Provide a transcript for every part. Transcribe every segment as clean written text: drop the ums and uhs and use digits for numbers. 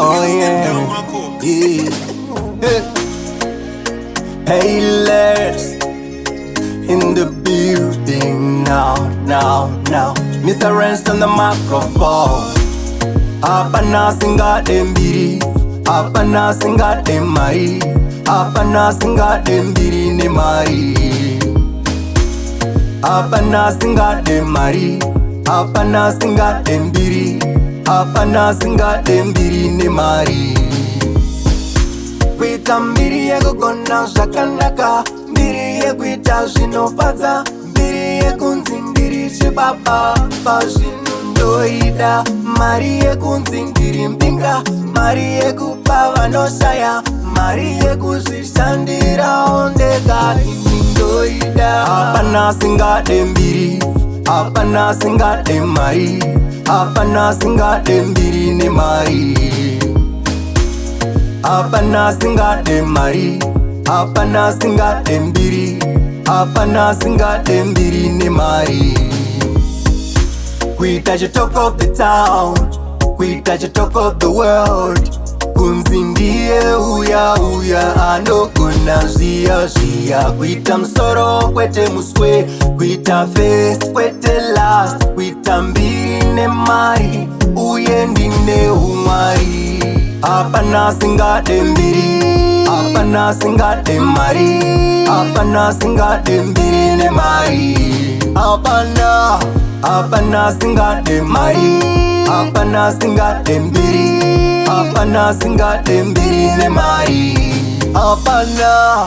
Oh yeah. Palest in the building now. Mr. Rest on the microphone. Hapana singa Mbiri, hapana singa neMari, hapana singa Mbiri neMari, hapana singa neMari, hapana singa Mbiri, hapana singa Mbiri neMari. Kuita mbiri yekugona zvakanaka, mbiri yekuita zvinofadza, mbiri yekunzi ndiri chibaba pazvinondoida, mari yekunzi ndiri mbinga, mari yekupa vanoshaya, mari yekuzvishandirawo ndega indoida. Hapana singade mbiri, hapana singade mari, hapana singade mbiri neMari, hapana singade mari, hapana singade mbiri, hapana singade mbiri neMari. Kuita the talk of the town, kuita the talk of the world, kunzi ndiye uya anogona zviya. Kuita msoro kwete muswe, kuita first kwete last, kuita mbiri neMari, uye ndine umwari. Hapana singade mbiri, hapana singade mari, hapana singade mbiri neMari, hapana singade mari, hapana singade mbiri, hapana singade mbiri neMari, hapana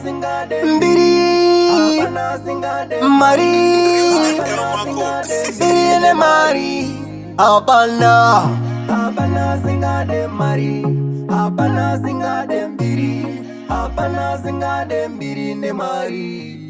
singade mbiri, hapana singade mari, mbiri neMari, hapana singade mari, hapana singade mbiri, hapana singade mbiri neMari.